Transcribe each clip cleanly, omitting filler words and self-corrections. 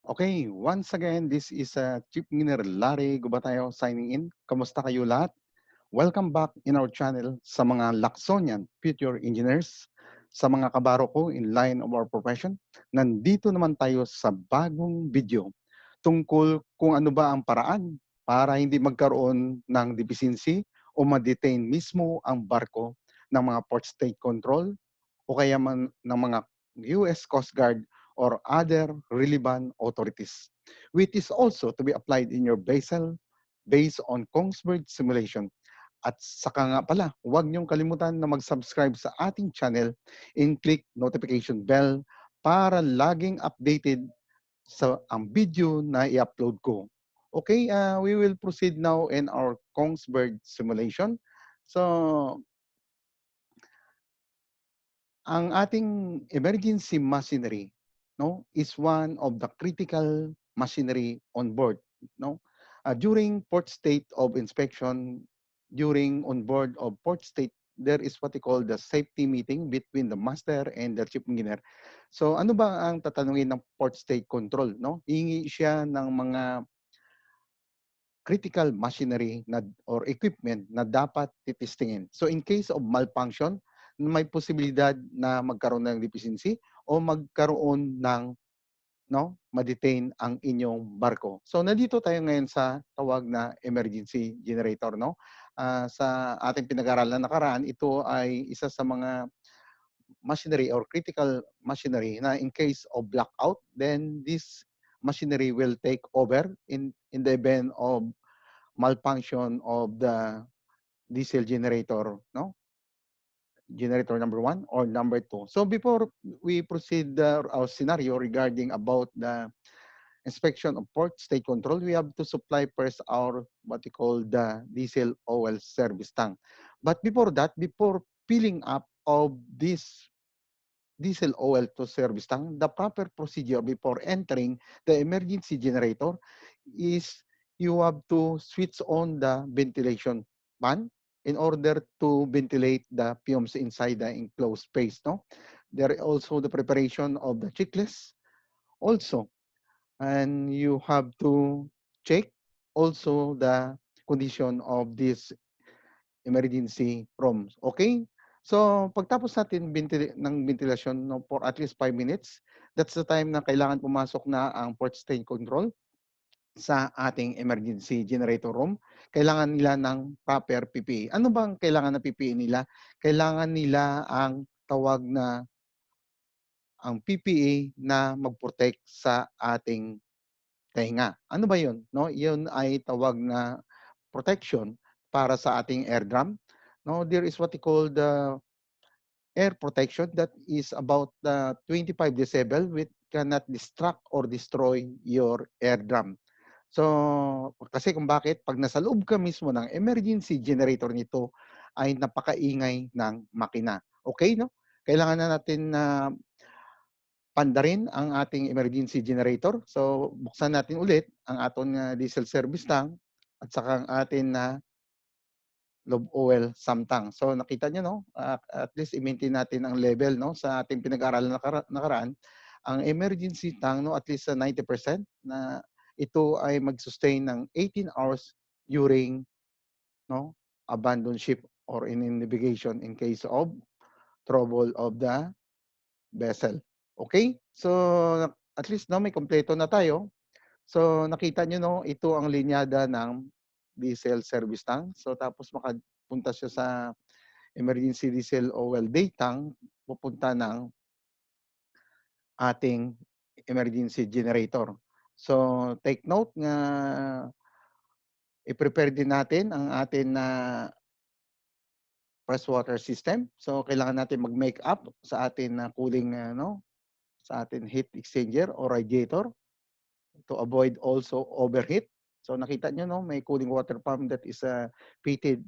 Okay, once again, this is Chief Engineer Larry Gubatayo signing in. Kamusta kayo lahat? Welcome back in our channel sa mga Laksonian Future Engineers, sa mga kabaro ko in line of our profession. Nandito naman tayo sa bagong video tungkol kung ano ba ang paraan para hindi magkaroon ng deficiency o ma-detain mismo ang barko ng mga port state control o kaya man ng mga US Coast Guard or other relevant authorities, which is also to be applied in your vessel based on Kongsberg simulation. At saka nga pala, huwag niyong kalimutan na mag-subscribe sa ating channel and click notification bell para laging updated sa ang video na i-upload ko. Okay, we will proceed now in our Kongsberg simulation. So, ang ating emergency machinery, no, is one of the critical machinery on board, no. During port state of inspection, during on board of port state, there is what we call the safety meeting between the master and the chief engineer. So ano ba ang tatanungin ng port state control, no? Hihingi siya ng mga critical machinery na or equipment na dapat titistingin. So in case of malfunction, may posibilidad na magkaroon ng deficiency o magkaroon ng ma-detain ang inyong barko. So nandito tayo ngayon sa tawag na emergency generator, no? Sa ating pinag-aralan na nakaraan, ito ay isa sa mga machinery or critical machinery na in case of blackout, then this machinery will take over in the event of malfunction of the diesel generator, no? Generator number one or number two. So before we proceed our scenario regarding about the inspection of port state control, we have to supply first our what we call the diesel oil service tank. But before that, before filling up of this diesel oil to service tank, the proper procedure before entering the emergency generator is you have to switch on the ventilation fan in order to ventilate the fumes inside the enclosed space. No, there is also the preparation of the checklist also, and you have to check also the condition of this emergency rooms. Okay? So, pagtapos natin ng ventilasyon no, for at least 5 minutes, that's the time na kailangan pumasok na ang port state control sa ating emergency generator room. Kailangan nila ng proper PPE. Ano bang kailangan na PPE nila? Kailangan nila ang tawag na ang PPE na mag-protect sa ating tenga. Ano ba 'yun? No, 'yun ay tawag na protection para sa ating air drum. No, there is what we call the air protection that is about 25 decibel which cannot distract or destroy your air drum. So, kasi kung bakit, pag nasa loob ka mismo ng emergency generator nito, ay napakaingay ng makina. Okay, no? Kailangan na natin na pandarin ang ating emergency generator. So, buksan natin ulit ang ating diesel service tank at saka ang atin na lube oil samtang. So, nakita nyo, no? At least i-maintain natin ang level, no? Sa ating pinag-aralan nakaraan, ang emergency tank, no? At least sa 90% na ito ay mag-sustain ng 18 hours during, no? Abandoned ship or in navigation in case of trouble of the vessel. Okay? So, at least no, may kompleto na tayo. So, nakita nyo, no, ito ang linyada ng diesel service tank. So, tapos makapunta siya sa emergency diesel oil day tank, pupunta ng ating emergency generator. So, take note nga i-prepare din natin ang atin na freshwater system. So, kailangan natin mag-make up sa atin na cooling, no, sa atin heat exchanger or radiator to avoid also overheat. So nakita nyo, no, may cooling water pump that is fitted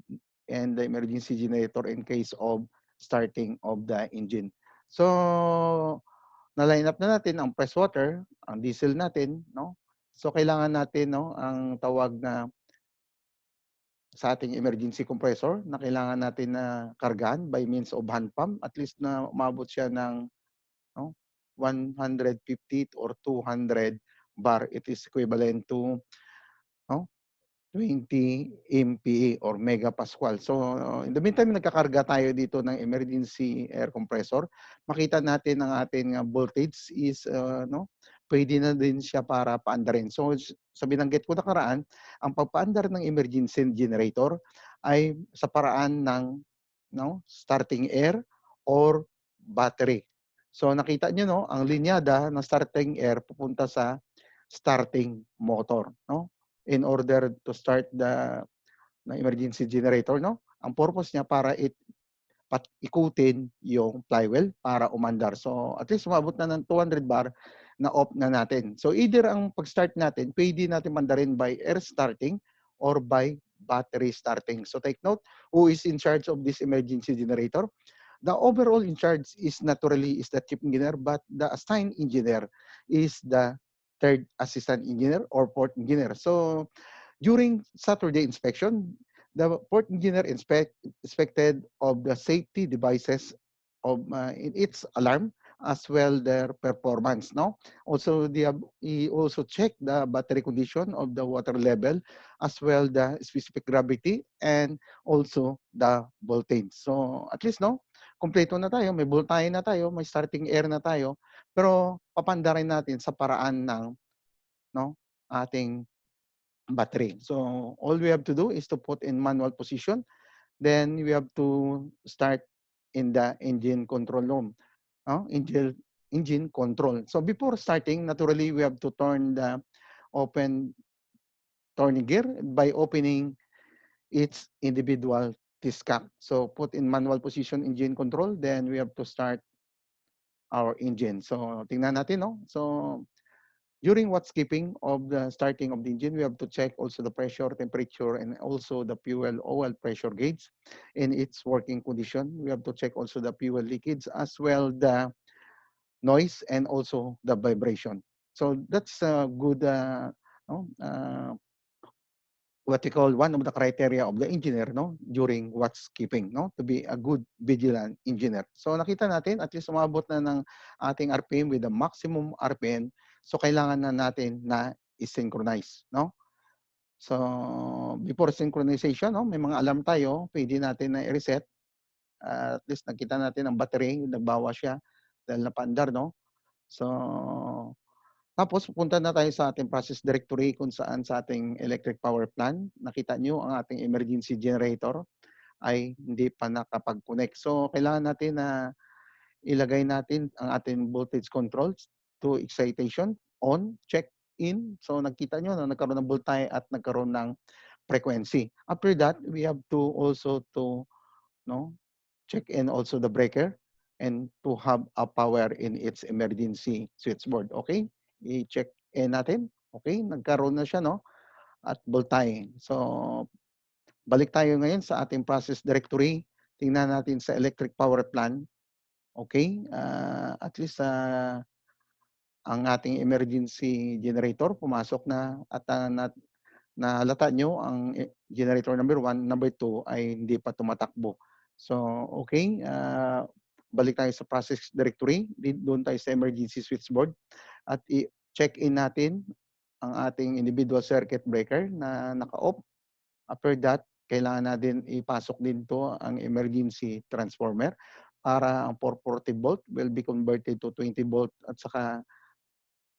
and the emergency generator in case of starting of the engine. So na-line up na natin ang press water, ang diesel natin, no? So kailangan natin, no, ang tawag na sa ating emergency compressor na kailangan natin na kargahan by means of hand pump, at least na umabot siya ng, no, 150 or 200 bar, it is equivalent to, no, 20 MPa or megapascal. So, in the meantime, nagkakarga tayo dito ng emergency air compressor. Makita natin ang ating voltage is, no, pwede na din siya para paandarin. So, sa binanggit ko nakaraan, ang pagpaandar ng emergency generator ay sa paraan ng, no, starting air or battery. So, nakita nyo, no, ang linyada ng starting air pupunta sa starting motor, no? In order to start the emergency generator, no? Ang purpose niya para ikutin yung flywheel para umandar. So at least umabot na ng 200 bar na off na natin. So either ang pag-start natin, pwede natin mandarin by air starting or by battery starting. So take note, who is in charge of this emergency generator? The overall in charge is naturally is the chief engineer, but the assigned engineer is the third assistant engineer or fourth engineer. So during Saturday inspection, the port engineer inspected of the safety devices of in its alarm as well their performance. No, also he also checked the battery condition of the water level as well the specific gravity and also the voltage. So at least, no, kompleto na tayo, may voltage na tayo, may starting air na tayo, pero papandarin natin sa paraan ng, no, ating battery. So all we have to do is to put in manual position. Then we have to start in the engine control room. Engine control. So before starting, naturally we have to turn the open turning gear by opening its individual disc cap. So put in manual position engine control. Then we have to start our engine. So tingnan natin, no? So during wet skipping of the starting of the engine, we have to check also the pressure, temperature, and also the fuel oil pressure gauge in its working condition. We have to check also the fuel leakage as well the noise and also the vibration. So that's a good, no, what we call one of the criteria of the engineer, no, during watch keeping, no, to be a good vigilant engineer. So nakita natin at least umabot na ng ating RPM with the maximum RPM. So kailangan na natin na i-synchronize, no? So before synchronization, no, may mga alarm tayo, pwede natin na i-reset. At least nakita natin ang battery, nagbawa siya dahil napaandar, no? So tapos pupunta na tayo sa ating process directory kung saan sa ating electric power plant, nakita nyo ang ating emergency generator ay hindi pa nakapag-connect. So kailangan natin na ilagay natin ang ating voltage controls to excitation, on, check, in. So nakita nyo na nagkaroon ng voltage at nagkaroon ng frequency. After that, we have to also to, no, check in also the breaker and to have a power in its emergency switchboard. Okay? I-check in natin. Okay? Nagkaroon na siya, no? At voltage. So, balik tayo ngayon sa ating process directory. Tingnan natin sa electric power plant. Okay? At least ang ating emergency generator pumasok na at nahalata nyo ang generator number 1, number 2 ay hindi pa tumatakbo. So, okay. Balik tayo sa process directory. Doon tayo sa emergency switchboard at i-check in natin ang ating individual circuit breaker na naka-off. After that, kailangan natin ipasok din to ang emergency transformer para ang 440 volt will be converted to 20 volt at saka,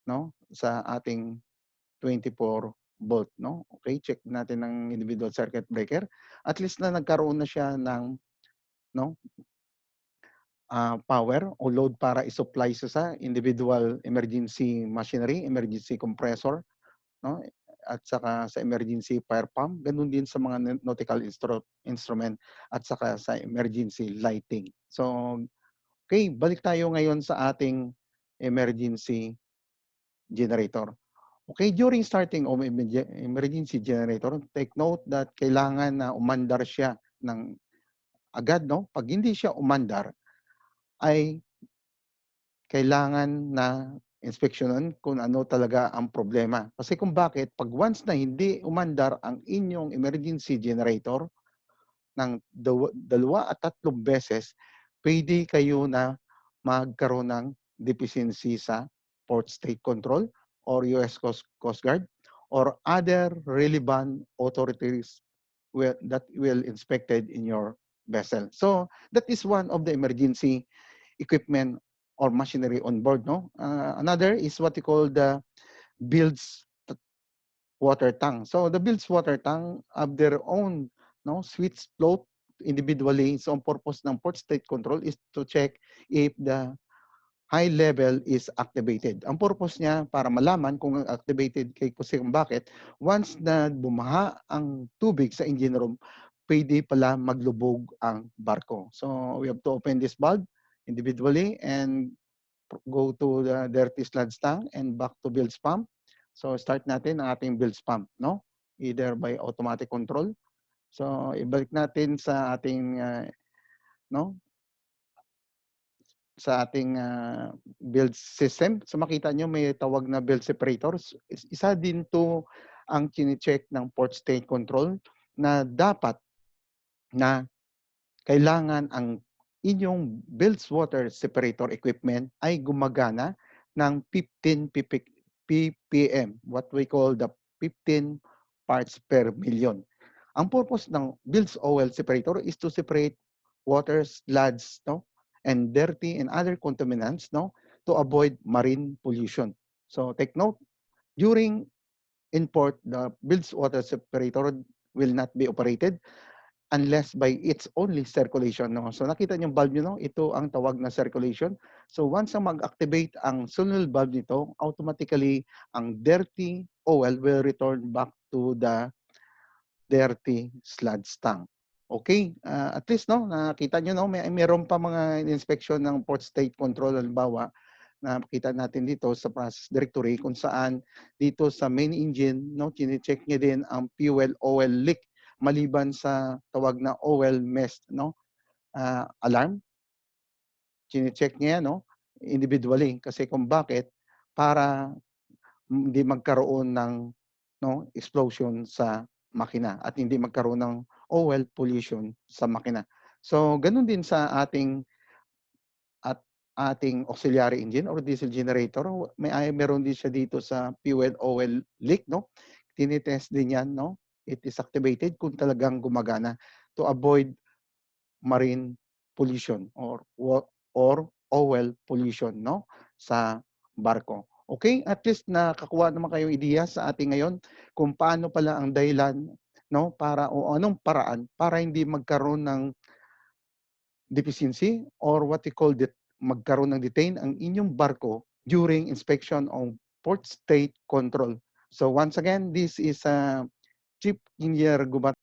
no, sa ating 24 volt, no? Okay, check natin ng individual circuit breaker. At least na nagkaroon na siya ng, no, power o load para i-supply sa individual emergency machinery, emergency compressor, no? At saka sa emergency fire pump, ganun din sa mga nautical instrument at saka sa emergency lighting. So, okay, balik tayo ngayon sa ating emergency generator. Okay, during starting of emergency generator, take note that kailangan na umandar siya ng agad, no? Pag hindi siya umandar, ay kailangan na inspeksyonan kung ano talaga ang problema. Kasi kung bakit, pag once na hindi umandar ang inyong emergency generator ng dalawa at tatlong beses, pwede kayo na magkaroon ng deficiency sa port state control or U.S. Coast Guard or other relevant authorities that will inspected in your vessel. So that is one of the emergency equipment or machinery on board. No, another is what you call the bilge water tank. So the bilge water tank have their own no switch float individually. So ang purpose ng port state control is to check if the high level is activated. Ang purpose niya para malaman kung activated kasi kung bakit once na bumaha ang tubig sa engine room, pwede pala maglubog ang barko. So we have to open this valve individually and go to the dirty sludge tank and back to bilge pump. So start natin ang ating bilge pump, no? Either by automatic control. So ibalik natin sa ating no sa ating build system. So makita nyo may tawag na build separators. Isa din to ang chine-check ng port state control na dapat na kailangan ang inyong bilge water separator equipment ay gumagana ng 15 ppm, what we call the 15 parts per million. Ang purpose ng bilge oil separator is to separate water, sludge, no, and dirty and other contaminants, no, to avoid marine pollution. So take note, during import, the bilge water separator will not be operated unless by its only circulation. No? So nakita niyo yung valve nyo, no? Ito ang tawag na circulation. So once ang mag-activate ang solenoid valve nito, automatically ang dirty oil will return back to the dirty sludge tank. Okay, at least no, nakita niyo no, mayroon pa mga inspection ng port state control halimbawa na makita natin dito sa process directory kung saan dito sa main engine no, chine-check niya din ang fuel oil leak maliban sa tawag na oil mist no alarm. Chine-check niya no individually kasi kung bakit para hindi magkaroon ng no explosion sa makina at hindi magkaroon ng oil pollution sa makina. So ganun din sa ating auxiliary engine or diesel generator, meron din siya dito sa fuel oil leak no. Tinitest din yan no. It is activated kung talagang gumagana to avoid marine pollution or oil pollution no sa barko. Okay, at least nakakuha naman kayong ideya sa ating ngayon kung paano pala ang dahilan no para o anong paraan para hindi magkaroon ng deficiency or what we call magkaroon ng detain ang inyong barko during inspection of port state control. So once again, this is Chief Engineer Gubat